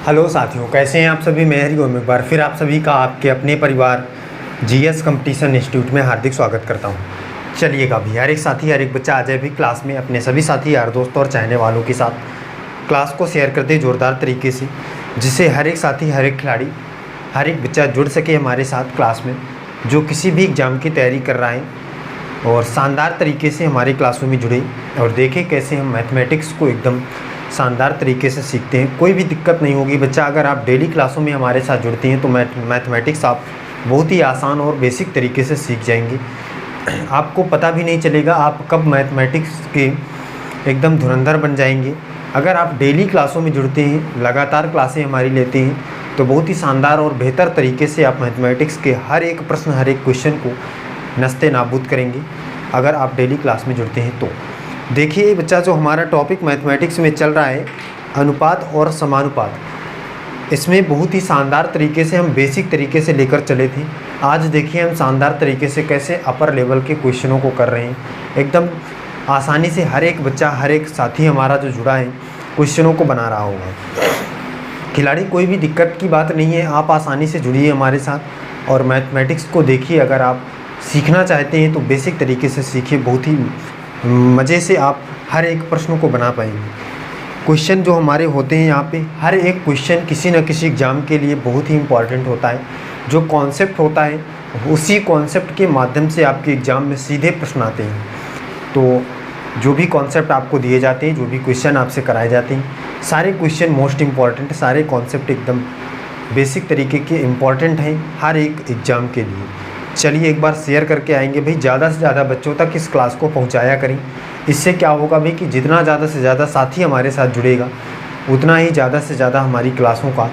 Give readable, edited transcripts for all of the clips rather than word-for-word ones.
Hello साथियों, कैसे हैं आप सभी। मैं हरिओम एक बार फिर आप सभी का आपके अपने परिवार जीएस कंपटीशन इंस्टीट्यूट में हार्दिक स्वागत करता हूं। चलिएगा भी हर एक साथी हर एक बच्चा आ जाए भी क्लास में अपने सभी साथी यार दोस्त और चाहने वालों के साथ क्लास को शेयर कर दे ज़ोरदार तरीके से, जिससे हर एक साथी हर एक खिलाड़ी हर एक बच्चा जुड़ सके हमारे साथ क्लास में, जो किसी भी एग्ज़ाम की तैयारी कर रहा है और शानदार तरीके से हमारी क्लासों में जुड़े और देखें कैसे हम मैथमेटिक्स को एकदम शानदार तरीके से सीखते हैं। कोई भी दिक्कत नहीं होगी बच्चा, अगर आप डेली क्लासों में हमारे साथ जुड़ते हैं तो मैथमेटिक्स आप बहुत ही आसान और बेसिक तरीके से सीख जाएंगे। आपको पता भी नहीं चलेगा आप कब मैथमेटिक्स के एकदम धुरंधर बन जाएंगे। अगर आप डेली क्लासों में जुड़ते हैं, लगातार क्लासें हमारी लेते हैं, तो बहुत ही शानदार और बेहतर तरीके से आप मैथमेटिक्स के हर एक प्रश्न हर एक क्वेश्चन को नस्ते नाबूद करेंगे अगर आप डेली क्लास में जुड़ते हैं तो। देखिए बच्चा, जो हमारा टॉपिक मैथमेटिक्स में चल रहा है अनुपात और समानुपात, इसमें बहुत ही शानदार तरीके से हम बेसिक तरीके से लेकर चले थे। आज देखिए हम शानदार तरीके से कैसे अपर लेवल के क्वेश्चनों को कर रहे हैं। एकदम आसानी से हर एक बच्चा हर एक साथी हमारा जो जुड़ा है क्वेश्चनों को बना रहा होगा। खिलाड़ी कोई भी दिक्कत की बात नहीं है, आप आसानी से जुड़िए हमारे साथ और मैथमेटिक्स को देखिए। अगर आप सीखना चाहते हैं तो बेसिक तरीके से सीखिए, बहुत ही मज़े से आप हर एक प्रश्न को बना पाएंगे। क्वेश्चन जो हमारे होते हैं यहाँ पे, हर एक क्वेश्चन किसी न किसी एग्ज़ाम के लिए बहुत ही इम्पॉर्टेंट होता है। जो कॉन्सेप्ट होता है उसी कॉन्सेप्ट के माध्यम से आपके एग्ज़ाम में सीधे प्रश्न आते हैं। तो जो भी कॉन्सेप्ट आपको दिए जाते हैं, जो भी क्वेश्चन आपसे कराए जाते हैं, सारे क्वेश्चन मोस्ट इम्पॉर्टेंट, सारे कॉन्सेप्ट एकदम बेसिक तरीके के इम्पॉर्टेंट हैं हर एक एग्ज़ाम के लिए। चलिए एक बार शेयर करके आएंगे भाई, ज़्यादा से ज़्यादा बच्चों तक इस क्लास को पहुंचाया करें। इससे क्या होगा भाई कि जितना ज़्यादा से ज़्यादा साथी हमारे साथ जुड़ेगा उतना ही ज़्यादा से ज़्यादा हमारी क्लासों का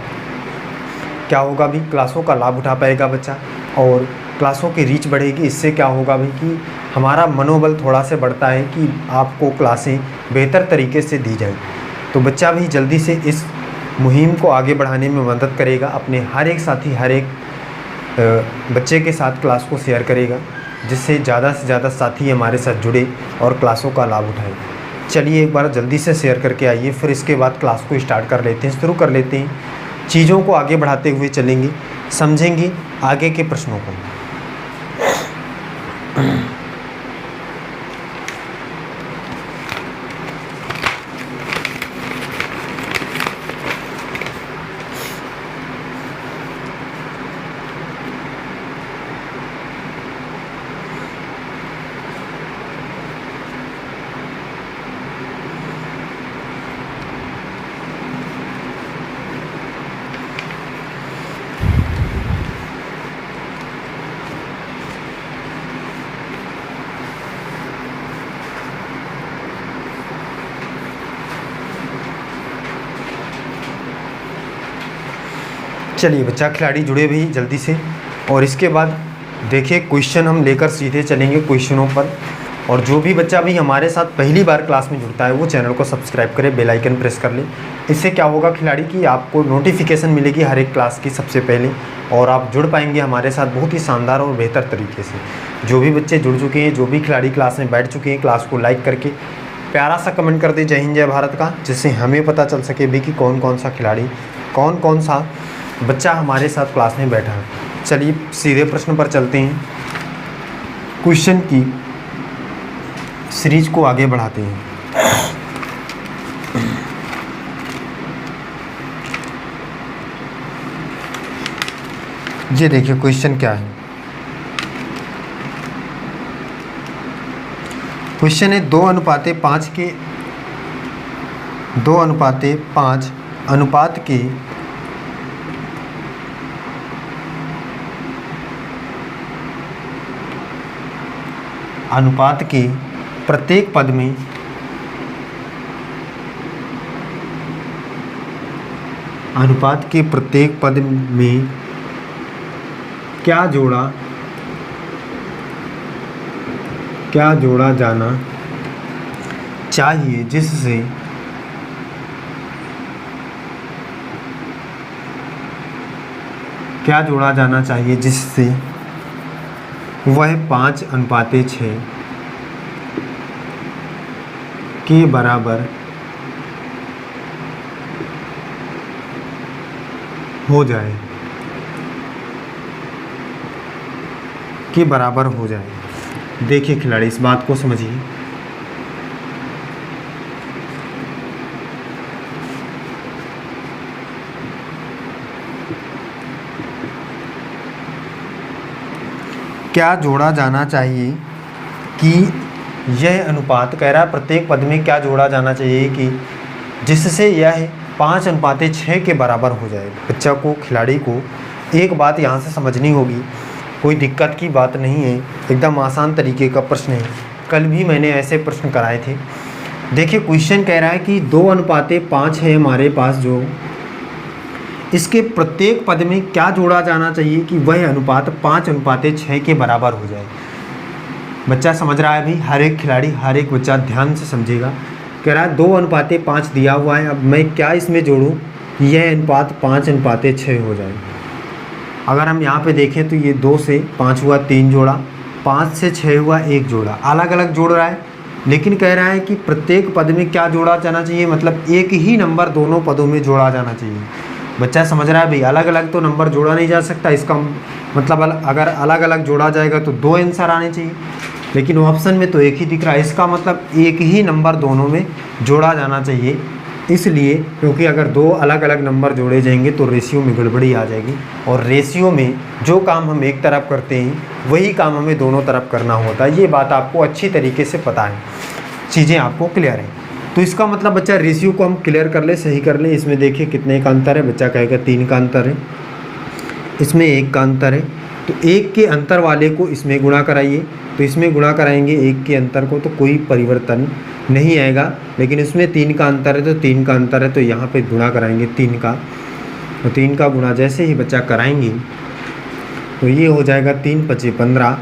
क्या होगा भी, क्लासों का लाभ उठा पाएगा बच्चा और क्लासों की रीच बढ़ेगी। इससे क्या होगा भाई कि हमारा मनोबल थोड़ा से बढ़ता है कि आपको क्लासें बेहतर तरीके से दी जाए। तो बच्चा भी जल्दी से इस मुहिम को आगे बढ़ाने में मदद करेगा, अपने हर एक साथी हर एक बच्चे के साथ क्लास को शेयर करेगा, जिससे ज़्यादा से ज़्यादा साथी हमारे साथ जुड़े और क्लासों का लाभ उठाए। चलिए एक बार जल्दी से शेयर करके आइए, फिर इसके बाद क्लास को स्टार्ट कर लेते हैं, शुरू कर लेते हैं। चीज़ों को आगे बढ़ाते हुए चलेंगे, समझेंगे आगे के प्रश्नों को। चलिए बच्चा खिलाड़ी जुड़े भी जल्दी से, और इसके बाद देखिए क्वेश्चन हम लेकर सीधे चलेंगे क्वेश्चनों पर। और जो भी बच्चा भी हमारे साथ पहली बार क्लास में जुड़ता है वो चैनल को सब्सक्राइब करे, बेल आइकन प्रेस कर ले। इससे क्या होगा खिलाड़ी कि आपको नोटिफिकेशन मिलेगी हर एक क्लास की सबसे पहले, और आप जुड़ पाएंगे हमारे साथ बहुत ही शानदार और बेहतर तरीके से। जो भी बच्चे जुड़ चुके हैं, जो भी खिलाड़ी क्लास में बैठ चुके हैं, क्लास को लाइक करके प्यारा सा कमेंट कर दे जय हिंद जय भारत का, जिससे हमें पता चल सके भी कि कौन कौन सा खिलाड़ी कौन कौन सा बच्चा हमारे साथ क्लास में बैठा है। चलिए सीधे प्रश्न पर चलते हैं, क्वेश्चन की सीरीज को आगे बढ़ाते हैं। ये देखिए क्वेश्चन क्या है। क्वेश्चन है 2:5 के 2:5 अनुपात के प्रत्येक पद में क्या जोड़ा जाना चाहिए जिससे वह 5:6 के बराबर हो जाए, के बराबर हो जाए। देखिए खिलाड़ी, इस बात को समझिए। क्या जोड़ा जाना चाहिए कि यह अनुपात, कह रहा है प्रत्येक पद में क्या जोड़ा जाना चाहिए कि जिससे यह 5:6 के बराबर हो जाए। बच्चा को, खिलाड़ी को एक बात यहाँ से समझनी होगी, कोई दिक्कत की बात नहीं है, एकदम आसान तरीके का प्रश्न है। कल भी मैंने ऐसे प्रश्न कराए थे। देखिए क्वेश्चन कह रहा है कि 2:5 है हमारे पास, जो इसके प्रत्येक पद में क्या जोड़ा जाना चाहिए कि वह अनुपात 5:6 के बराबर हो जाए। बच्चा समझ रहा है भाई, हर एक खिलाड़ी, हर एक बच्चा ध्यान से समझेगा। कह रहा है 2:5 दिया हुआ है, अब मैं क्या इसमें जोड़ूं कि यह अनुपात 5:6 हो जाए। अगर हम यहाँ पे देखें तो ये 2 से 5 हुआ 3 जोड़ा, 5 से 6 हुआ 1 जोड़ा, अलग अलग जोड़ रहा है, लेकिन कह रहा है कि प्रत्येक पद में क्या जोड़ा जाना चाहिए, मतलब एक ही नंबर दोनों पदों में जोड़ा जाना चाहिए। बच्चा समझ रहा है भाई, अलग अलग तो नंबर जोड़ा नहीं जा सकता, इसका मतलब अगर अलग अलग जोड़ा जाएगा तो 2 आंसर आने चाहिए, लेकिन ऑप्शन में तो एक ही दिख रहा है, इसका मतलब एक ही नंबर दोनों में जोड़ा जाना चाहिए। इसलिए क्योंकि अगर 2 अलग अलग नंबर जोड़े जाएंगे तो रेशियो में गड़बड़ी आ जाएगी, और रेशियो में जो काम हम एक तरफ करते हैं वही काम हमें दोनों तरफ करना होता है। ये बात आपको अच्छी तरीके से पता है, चीज़ें आपको क्लियर हैं। तो इसका मतलब बच्चा रेशियो को हम क्लियर कर ले, सही कर ले। इसमें देखिए कितने का अंतर है, बच्चा कहेगा 3 का अंतर है, इसमें 1 का अंतर है, तो 1 के अंतर वाले को इसमें गुणा कराइए, तो इसमें गुणा कराएंगे 1 के अंतर को तो कोई परिवर्तन नहीं आएगा। लेकिन इसमें 3 का अंतर है, तो 3 का अंतर है, तो यहाँ पे गुणा कराएंगे 3 का, तो 3 का गुणा जैसे ही बच्चा कराएंगे तो ये हो जाएगा 3 × 5 = 15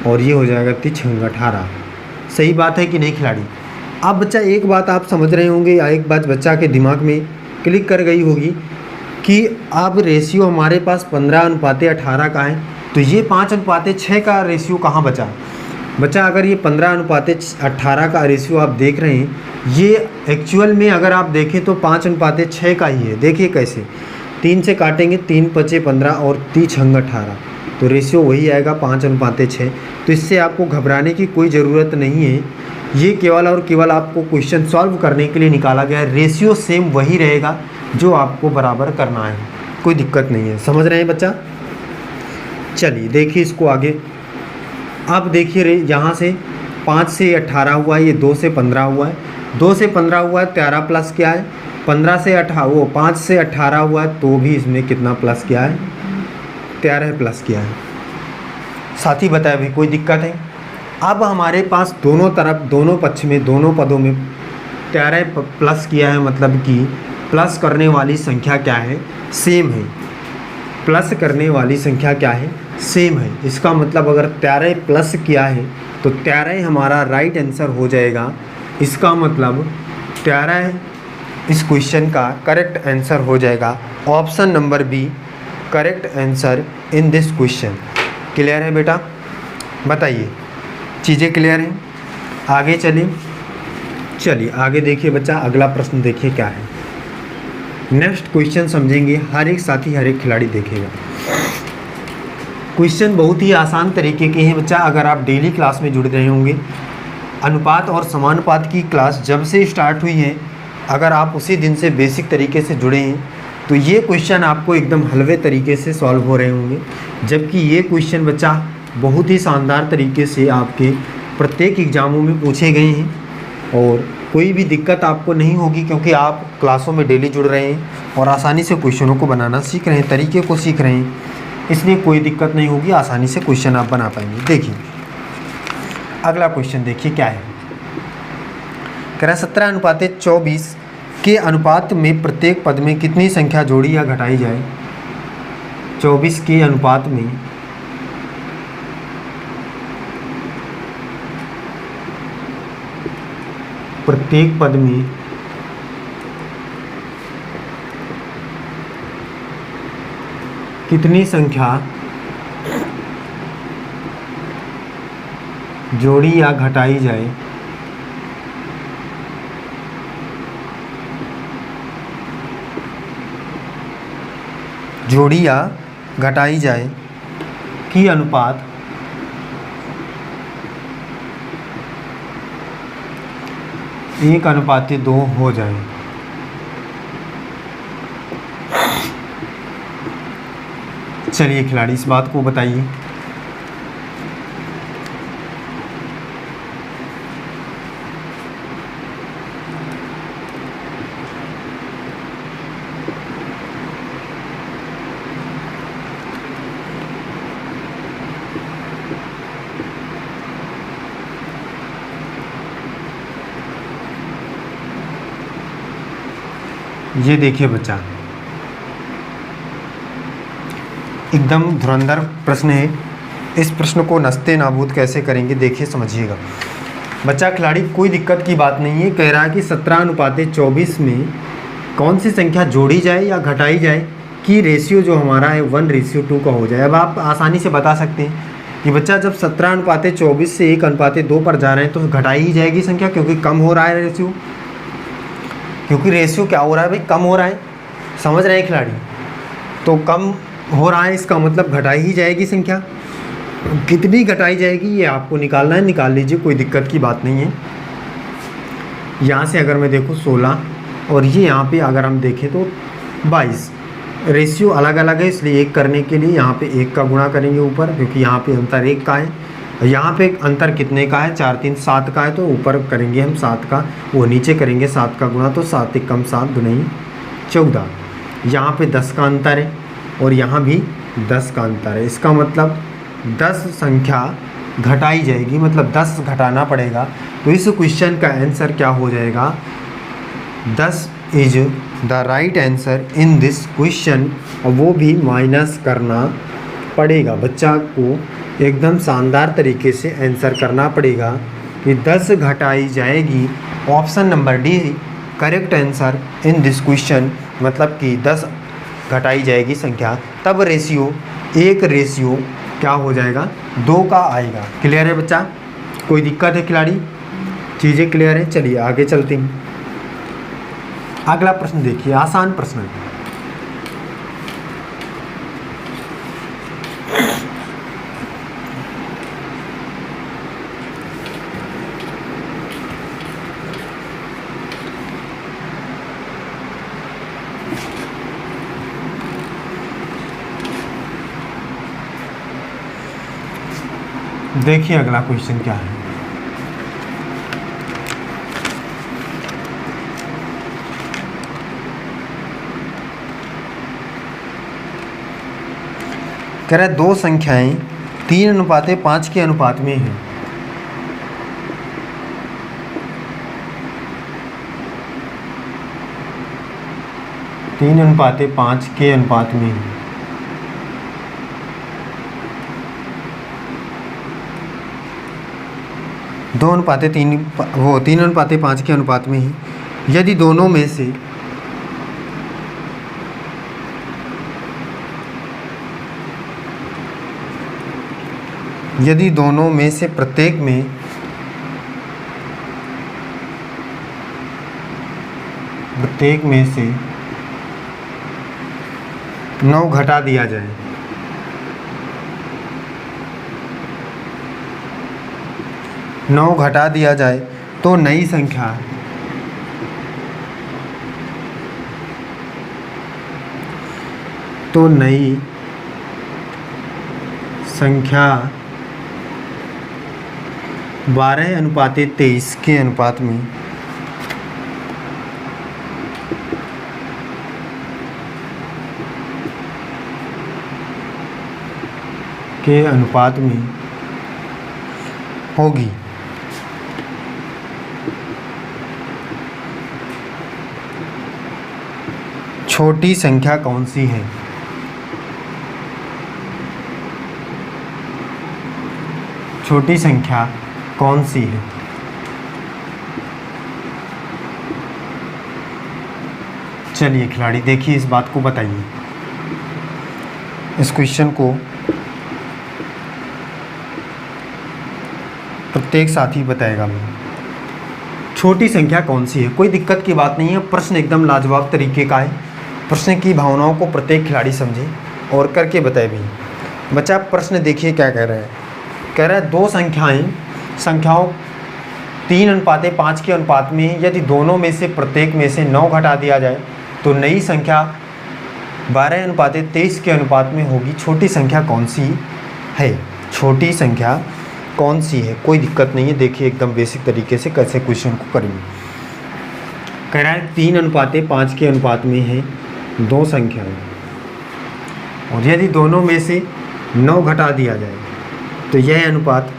और ये हो जाएगा 3 × 6 = 18। सही बात है कि नहीं खिलाड़ी? अब बच्चा एक बात आप समझ रहे होंगे, या एक बात बच्चा के दिमाग में क्लिक कर गई होगी कि अब रेशियो हमारे पास 15:18 का है, तो ये 5:6 का रेशियो कहाँ बचा? बच्चा अगर ये 15:18 का रेशियो आप देख रहे हैं, ये एक्चुअल में अगर आप देखें तो 5:6 का ही है। देखिए कैसे, 3 से काटेंगे, 3 × 5 = 15 और 3 × 6 = 18, तो रेशियो वही आएगा 5:6। तो इससे आपको घबराने की कोई ज़रूरत नहीं है, ये केवल और केवल आपको क्वेश्चन सॉल्व करने के लिए निकाला गया है। रेशियो सेम वही रहेगा जो आपको बराबर करना है, कोई दिक्कत नहीं है। समझ रहे हैं बच्चा? चलिए देखिए इसको आगे। अब देखिए यहाँ से 5 से 18 हुआ है, ये 2 से 15 हुआ है, 2 से 15 हुआ है, 13 प्लस क्या है 15 से 5 से 18 हुआ है, तो भी इसमें कितना प्लस क्या है 13 प्लस क्या है। साथी बताए भाई, कोई दिक्कत है? अब हमारे पास दोनों तरफ, दोनों पक्ष में, दोनों पदों में 13 प्लस किया है, मतलब कि प्लस करने वाली संख्या क्या है, सेम है। प्लस करने वाली संख्या क्या है, सेम है। इसका मतलब अगर 13 प्लस किया है तो 13 हमारा राइट आंसर हो जाएगा। इसका मतलब 13 इस क्वेश्चन का करेक्ट आंसर हो जाएगा। Option number B correct answer in this question. Clear है बेटा? बताइए, चीज़ें क्लियर हैं? आगे चलिए आगे देखिए बच्चा, अगला प्रश्न देखिए क्या है। नेक्स्ट क्वेश्चन समझेंगे, हर एक साथी, हर एक खिलाड़ी देखेगा। क्वेश्चन बहुत ही आसान तरीके के हैं बच्चा, अगर आप डेली क्लास में जुड़ रहे होंगे। अनुपात और समानुपात की क्लास जब से स्टार्ट हुई है, अगर आप उसी दिन से बेसिक तरीके से जुड़े हैं तो ये क्वेश्चन आपको एकदम हलवे तरीके से सॉल्व हो रहे होंगे। जबकि ये क्वेश्चन बच्चा बहुत ही शानदार तरीके से आपके प्रत्येक एग्ज़ामों में पूछे गए हैं, और कोई भी दिक्कत आपको नहीं होगी क्योंकि आप क्लासों में डेली जुड़ रहे हैं और आसानी से क्वेश्चनों को बनाना सीख रहे हैं, तरीके को सीख रहे हैं, इसलिए कोई दिक्कत नहीं होगी, आसानी से क्वेश्चन आप बना पाएंगे। देखिए अगला क्वेश्चन देखिए क्या है। कह रहा है 17:24 के अनुपात में प्रत्येक पद में कितनी संख्या जोड़ी या घटाई जाए। 24 के अनुपात में प्रत्येक पद में कितनी संख्या जोड़ी या घटाई जाए। जोड़ी या घटाई जाए की अनुपात 1:2 हो जाए। चलिए खिलाड़ी इस बात को बताइए। ये देखिए बच्चा, एकदम धुरंधर प्रश्न है। इस प्रश्न को नस्ते नाबूद कैसे करेंगे, देखिए समझिएगा बच्चा। खिलाड़ी कोई दिक्कत की बात नहीं है, कह रहा है कि 17:24 में कौन सी संख्या जोड़ी जाए या घटाई जाए कि रेशियो जो हमारा है 1:2 का हो जाए। अब आप आसानी से बता सकते हैं कि बच्चा जब 17:24 से 1:2 पर जा रहे हैं तो घटाई ही जाएगी संख्या, क्योंकि कम हो रहा है रेशियो। क्योंकि रेशियो क्या हो रहा है भाई, कम हो रहा है, समझ रहे हैं खिलाड़ी। तो कम हो रहा है इसका मतलब घटाई ही जाएगी संख्या। कितनी घटाई जाएगी ये आपको निकालना है, निकाल लीजिए, कोई दिक्कत की बात नहीं है। यहाँ से अगर मैं देखूँ 16 और ये यहाँ पे अगर हम देखें तो 22, रेशियो अलग अलग है, इसलिए एक करने के लिए यहाँ पे 1 का गुणा करेंगे ऊपर, क्योंकि यहाँ पे अंतर 1 का है। यहाँ पे अंतर कितने का है, 4 3 7 का है, तो ऊपर करेंगे हम 7 का, वो नीचे करेंगे 7 का गुणा, तो 7 × 7 = 14। यहाँ पे 10 का अंतर है और यहाँ भी 10 का अंतर है। इसका मतलब 10 संख्या घटाई जाएगी, मतलब 10 घटाना पड़ेगा। तो इस क्वेश्चन का आंसर क्या हो जाएगा, 10 is the right answer in this question. और वो भी माइनस करना पड़ेगा, बच्चा को एकदम शानदार तरीके से आंसर करना पड़ेगा कि 10 घटाई जाएगी। Option number D correct answer in this question, मतलब कि 10 घटाई जाएगी संख्या, तब रेशियो 1:2 क्या हो जाएगा, 2 का आएगा। क्लियर है बच्चा, कोई दिक्कत है खिलाड़ी, चीज़ें क्लियर है। चलिए आगे चलते हैं। अगला प्रश्न देखिए, आसान प्रश्न है। देखिए अगला क्वेश्चन क्या है। कह रहा है 2 संख्याएं 3:5 के अनुपात में हैं। तीन 3:5 के अनुपात में है। 2:3 वो 3:5 के अनुपात में ही यदि दोनों में से प्रत्येक में से 9 घटा दिया जाए, तो नई संख्या 12:23 के अनुपात में होगी। छोटी संख्या कौन सी है? छोटी संख्या कौन सी है? चलिए खिलाड़ी देखिए इस बात को बताइए, इस क्वेश्चन को प्रत्येक साथी बताएगा। मैं छोटी संख्या कौन सी है, कोई दिक्कत की बात नहीं है, प्रश्न एकदम लाजवाब तरीके का है। प्रश्न की भावनाओं को प्रत्येक खिलाड़ी समझे और करके बताए भी। बच्चा प्रश्न देखिए क्या कह रहा है। कह रहा है दो संख्याओं 3:5 के अनुपात में यदि दोनों में से प्रत्येक में से 9 घटा दिया जाए तो नई संख्या 12:23 के अनुपात में होगी। छोटी संख्या कौन सी है? छोटी संख्या कौन सी है? कोई दिक्कत नहीं है, देखिए एकदम बेसिक तरीके से कैसे क्वेश्चन को करेंगे। कह रहा है 3:5 के अनुपात में है दो संख्याएं और यदि दोनों में से 9 घटा दिया जाए तो यह अनुपात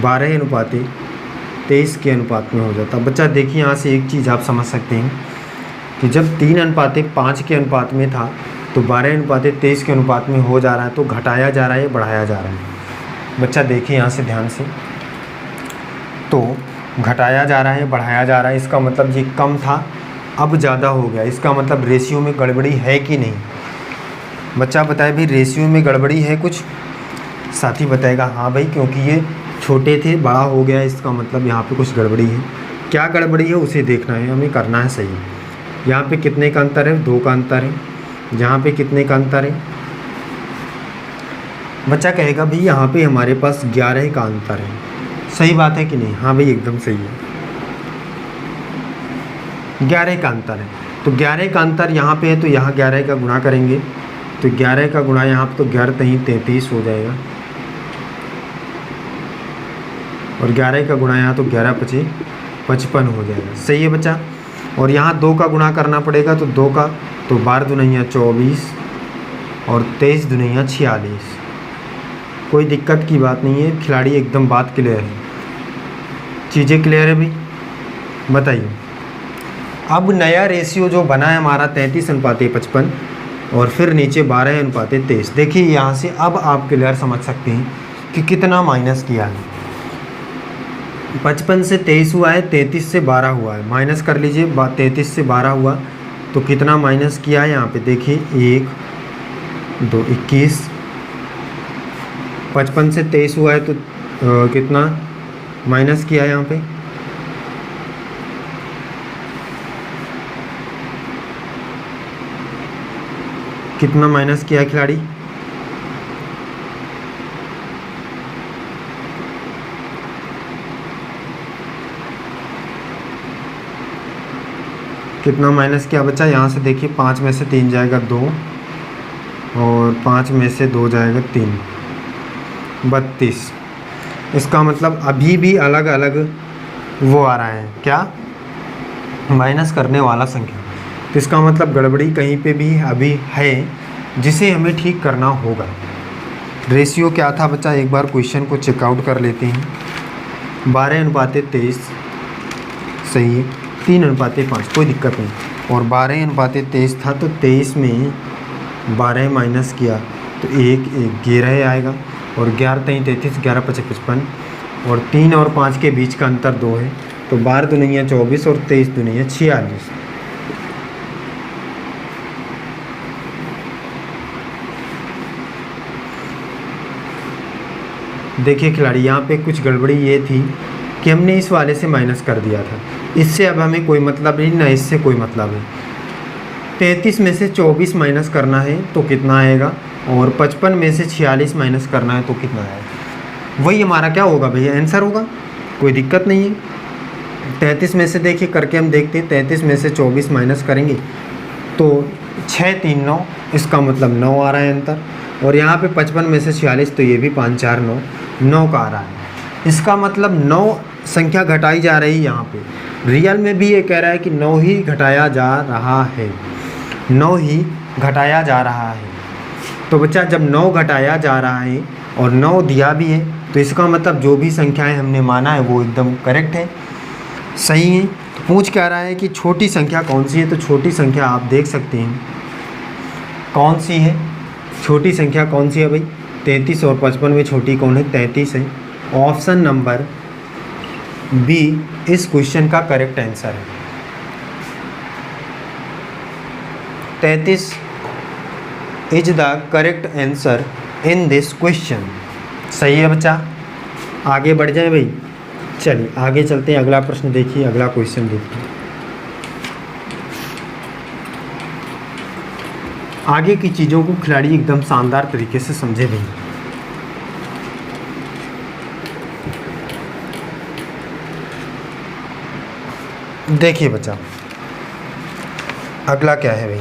12:23 के अनुपात में हो जाता। बच्चा देखिए यहाँ से एक चीज़ आप समझ सकते हैं कि जब 3:5 के अनुपात में था तो 12:23 के अनुपात में हो जा रहा है, तो घटाया जा रहा है बढ़ाया जा रहा है? बच्चा देखिए यहाँ से ध्यान से, तो घटाया जा रहा है बढ़ाया जा रहा है, इसका मतलब ये कम था अब ज़्यादा हो गया, इसका मतलब रेशियो में गड़बड़ी है कि नहीं? बच्चा बताए भाई रेशियो में गड़बड़ी है कुछ? साथी बताएगा हाँ भाई, क्योंकि ये छोटे थे बड़ा हो गया, इसका मतलब यहाँ पे कुछ गड़बड़ी है। क्या गड़बड़ी है उसे देखना है, हमें करना है सही। यहाँ पे कितने का अंतर है? 2 का अंतर है। यहाँ पे कितने का अंतर है? बच्चा कहेगा भाई यहाँ पे हमारे पास 11 का अंतर है। सही बात है कि नहीं? हाँ भाई एकदम सही है, 11 का अंतर है। तो 11 का अंतर यहाँ पे है तो यहाँ 11 का गुणा करेंगे तो 11 का गुणा यहाँ पे तो 11 नहीं 33 हो जाएगा और 11 का गुणा यहाँ तो 11×5 = 55 हो जाएगा। सही है बच्चा। और यहाँ 2 का गुणा करना पड़ेगा तो 2 का तो 12 दूनिया 24 और 23 दूनिया 46। कोई दिक्कत की बात नहीं है, खिलाड़ी एकदम बात क्लियर है, चीज़ें क्लियर है भाई? बताइए। अब नया रेशियो जो बना है हमारा 33:55 और फिर नीचे 12:23। देखिए यहाँ से अब आप क्लियर समझ सकते हैं कि कितना माइनस किया है। 55 से 23 हुआ है, 33 से 12 हुआ है, माइनस कर लीजिए। 33 से 12 हुआ तो कितना माइनस किया है यहाँ पे देखिए 1 2 21। 55 से 23 हुआ है तो कितना माइनस किया है यहाँ पे? कितना माइनस किया है खिलाड़ी? कितना माइनस किया बच्चा? यहाँ से देखिए 5 में से 3 जाएगा 2 और 5 में से 2 जाएगा 3, 32। इसका मतलब अभी भी अलग अलग वो आ रहा है, क्या? माइनस करने वाला संख्या। तो इसका मतलब गड़बड़ी कहीं पे भी अभी है जिसे हमें ठीक करना होगा। रेशियो क्या था बच्चा? एक बार क्वेश्चन को चेकआउट कर लेते हैं। 12:23 सही है, 3:5 कोई दिक्कत नहीं। और 12:23 था तो 23 में 12 माइनस किया तो 1 11 आएगा और 11 3 33, 11×5 = 55 और 3 और 5 के बीच का अंतर 2 है तो 12 दूनिया 24 और 23 दूनिया 46। देखिए खिलाड़ी यहाँ पे कुछ गड़बड़ी ये थी कि हमने इस वाले से माइनस कर दिया था, इससे अब हमें कोई मतलब नहीं, ना इससे कोई मतलब है। 33 में से 24 माइनस करना है तो कितना आएगा और 55 में से 46 माइनस करना है तो कितना आएगा? वही हमारा क्या होगा भैया? आंसर होगा, कोई दिक्कत नहीं है। 33 में से देखिए करके हम देखते हैं, 33 में से 24 माइनस करेंगे तो 6 3 9, इसका मतलब 9 आ रहा है अंतर। और यहाँ पे 55 में से 46 तो ये भी 5 4 9, 9 का आ रहा है। इसका मतलब 9 संख्या घटाई जा रही है यहाँ पे। रियल में भी ये कह रहा है कि 9 ही घटाया जा रहा है, 9 ही घटाया जा रहा है। तो बच्चा जब 9 घटाया जा रहा है और 9 दिया भी है तो इसका मतलब जो भी संख्याएं हमने माना है वो एकदम करेक्ट है, सही है। तो पूछ क्या रहा है कि छोटी संख्या कौन सी है? तो छोटी संख्या आप देख सकते हैं कौन सी है। छोटी संख्या कौन सी है भाई? 33 और 55 में छोटी कौन है? 33 है। ऑप्शन नंबर बी इस क्वेश्चन का करेक्ट आंसर है। 33 is the correct answer in this question. सही है बच्चा, आगे बढ़ जाए भाई। चलिए आगे चलते हैं, अगला प्रश्न देखिए, अगला क्वेश्चन देखिए। आगे की चीज़ों को खिलाड़ी एकदम शानदार तरीके से समझे भी। देखिए बच्चा, अगला क्या है भाई,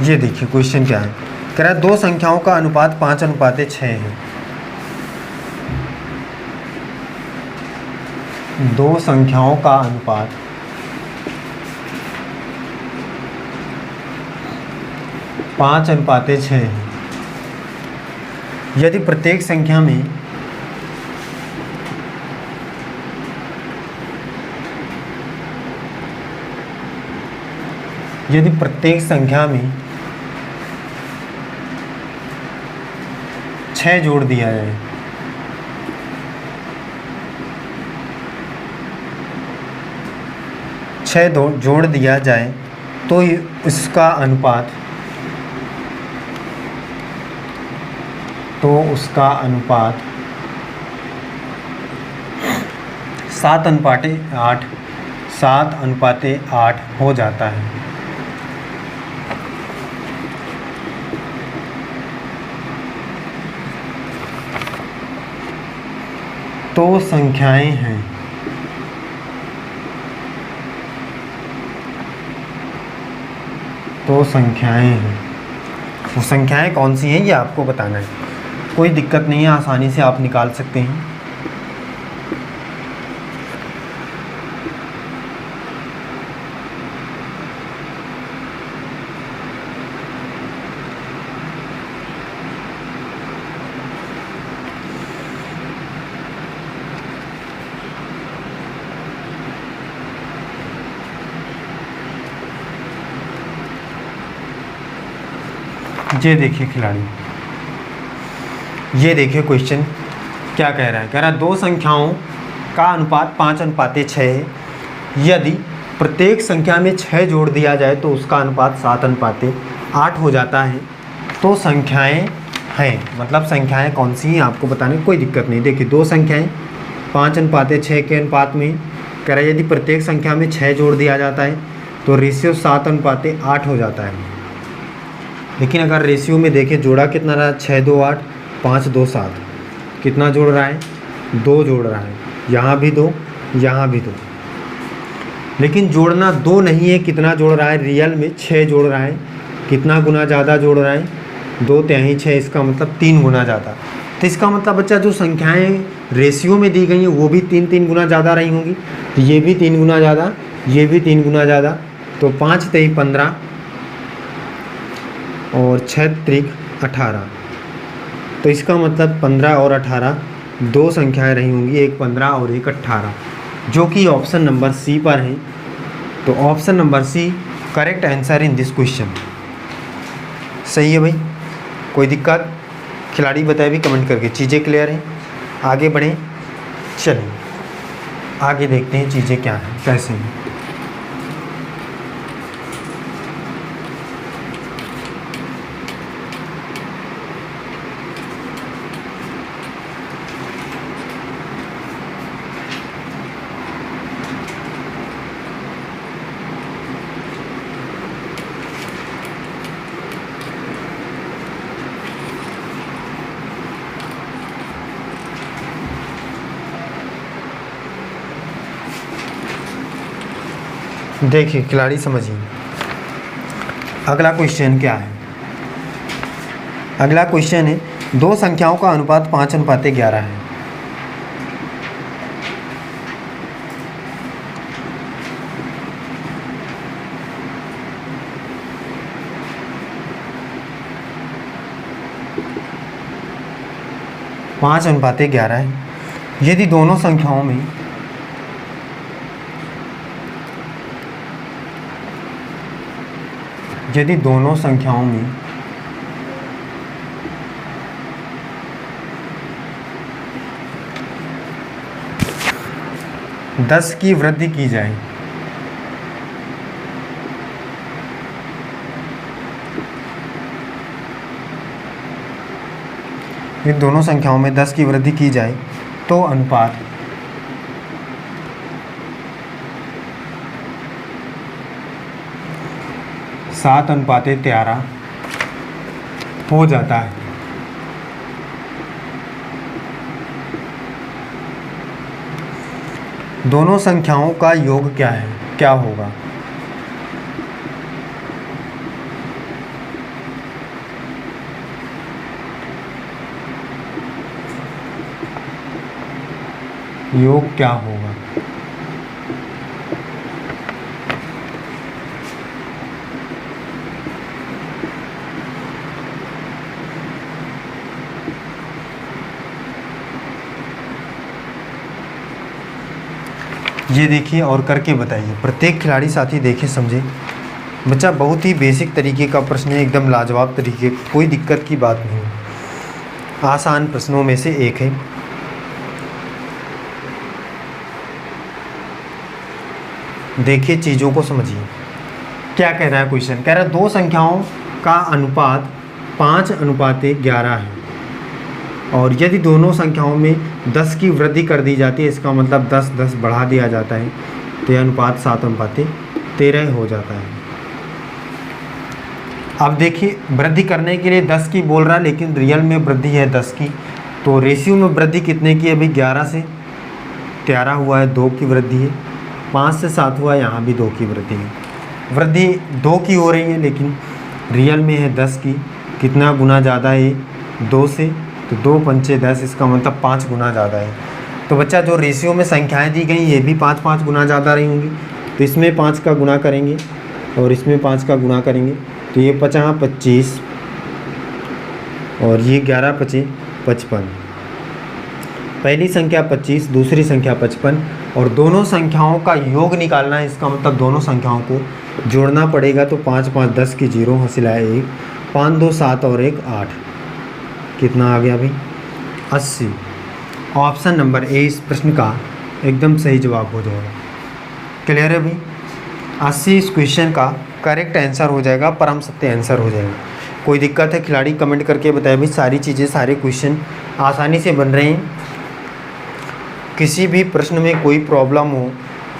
ये देखिए क्वेश्चन क्या है। कह रहा है दो संख्याओं का अनुपात 5:6 है। दो संख्याओं का अनुपात 5:6 है। यदि प्रत्येक संख्या में में 6 जोड़ दिया जाए, जोड़ दिया जाए तो उसका अनुपात 7:8 हो जाता है। तो संख्याएं हैं, वो संख्याएं कौन सी हैं ये आपको बताना है। कोई दिक्कत नहीं है, आसानी से आप निकाल सकते हैं। ये देखिए खिलाड़ी, ये देखिए क्वेश्चन क्या कह रहा है। कह रहा है दो संख्याओं का अनुपात 5:6 है। यदि प्रत्येक संख्या में 6 जोड़ दिया जाए तो उसका अनुपात 7:8 हो जाता है। तो संख्याएं हैं, मतलब संख्याएं कौन सी हैं आपको बताने कोई दिक्कत नहीं। देखिए दो संख्याएं 5:6 के अनुपात में, कह रहा है यदि प्रत्येक संख्या में 6 जोड़ दिया जाता है तो रेशियो 7:8 हो जाता है। लेकिन अगर रेशियो में देखें जोड़ा कितना रहा, 6 2 8 5 2 7, कितना जोड़ रहा है, 2 जोड़ रहा है। यहाँ भी 2, यहाँ भी 2। लेकिन जोड़ना 2 नहीं है, कितना जोड़ रहा है, रियल में 6 जोड़ रहा है। कितना गुना ज़्यादा जोड़ रहा है, 2 तिहाई 6, इसका मतलब 3 गुना ज़्यादा। तो इसका मतलब बच्चा जो संख्याएँ रेशियो में दी गई हैं वो भी 3 गुना ज़्यादा रही होंगी। तो ये भी 3 गुना ज़्यादा, ये भी 3 गुना ज़्यादा। तो 5 3 15 और 6 3 18। तो इसका मतलब 15 और 18 दो संख्याएं रही होंगी, एक 15 और एक 18, जो कि ऑप्शन नंबर सी पर है। तो option number C correct answer in this question. सही है भाई, कोई दिक्कत? खिलाड़ी बताए भी कमेंट करके। चीज़ें क्लियर हैं, आगे बढ़ें। चलिए आगे देखते हैं चीज़ें क्या हैं, कैसे हैं। देखिए खिलाड़ी समझिए, अगला क्वेश्चन क्या है। अगला क्वेश्चन है दो संख्याओं का अनुपात 5:11 है। पाँच अनुपात 11 है। यदि दोनों संख्याओं में यदि दोनों संख्याओं में दस की वृद्धि की जाए, इन दोनों संख्याओं में 10 की वृद्धि की जाए तो अनुपात 7:13 हो जाता है। दोनों संख्याओं का योग क्या है, क्या होगा? योग क्या होगा? ये देखिए और करके बताइए। प्रत्येक खिलाड़ी साथी देखे समझे। बच्चा बहुत ही बेसिक तरीके का प्रश्न है, एकदम लाजवाब तरीके, कोई दिक्कत की बात नहीं, आसान प्रश्नों में से एक है। देखिए चीज़ों को समझिए। क्या कह रहा है क्वेश्चन? कह रहा है दो संख्याओं का अनुपात 5:11 है और यदि दोनों संख्याओं में 10 की वृद्धि कर दी जाती है, इसका मतलब 10 बढ़ा दिया जाता है, तो यह अनुपात 7:13 हो जाता है। अब देखिए वृद्धि करने के लिए 10 की बोल रहा है, लेकिन रियल में वृद्धि है 10 की, तो रेशियो में वृद्धि कितने की है? अभी 11 से 13 हुआ है, 2 की वृद्धि है। 5 से 7 हुआ, यहाँ भी 2 की वृद्धि है। वृद्धि 2 की हो रही है, लेकिन रियल में है 10 की। कितना गुना ज़्यादा है? 2 से, तो 2 पंचे 10, इसका मतलब 5 गुना ज़्यादा है। तो बच्चा जो रेशियो में संख्याएं दी गई ये भी 5-5 गुना ज़्यादा रही होंगी, तो इसमें 5 का गुना करेंगे और इसमें 5 का गुना करेंगे, तो ये 5 25 और ये 11 5 55। पहली संख्या 25, दूसरी संख्या 55 और दोनों संख्याओं का योग निकालना है। इसका मतलब दोनों संख्याओं को जोड़ना पड़ेगा। तो 5 5 10 की 0 हंसिलाए 1, 5 2 7 और 1 8, कितना आ गया भाई? 80। ऑप्शन नंबर ए इस प्रश्न का एकदम सही जवाब हो जाएगा। क्लियर है भाई? 80 इस क्वेश्चन का करेक्ट आंसर हो जाएगा, परम सत्य आंसर हो जाएगा। कोई दिक्कत है खिलाड़ी कमेंट करके बताए भाई। सारी चीज़ें, सारे क्वेश्चन आसानी से बन रहे हैं। किसी भी प्रश्न में कोई प्रॉब्लम हो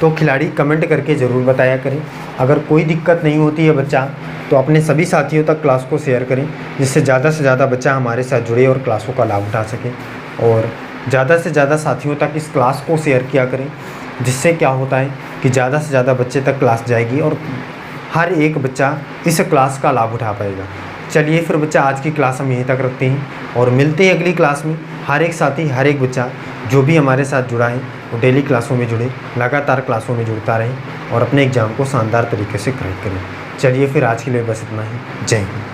तो खिलाड़ी कमेंट करके ज़रूर बताया करें। अगर कोई दिक्कत नहीं होती है बच्चा, तो अपने सभी साथियों तक क्लास को शेयर करें, जिससे ज़्यादा से ज़्यादा बच्चा हमारे साथ जुड़े और क्लासों का लाभ उठा सके। और ज़्यादा से ज़्यादा साथियों तक इस क्लास को शेयर किया करें, जिससे क्या होता है कि ज़्यादा से ज़्यादा बच्चे तक क्लास जाएगी और हर एक बच्चा इस क्लास का लाभ उठा पाएगा। चलिए फिर बच्चा आज की क्लास हम यहीं तक रखते हैं और मिलते हैं अगली क्लास में। हर एक साथी, हर एक बच्चा जो भी हमारे साथ जुड़ा है वो डेली क्लासों में जुड़े, लगातार क्लासों में जुड़ता रहे और अपने एग्ज़ाम को शानदार तरीके से क्रैक करें। चलिए फिर आज के लिए बस इतना ही। जय हिंद।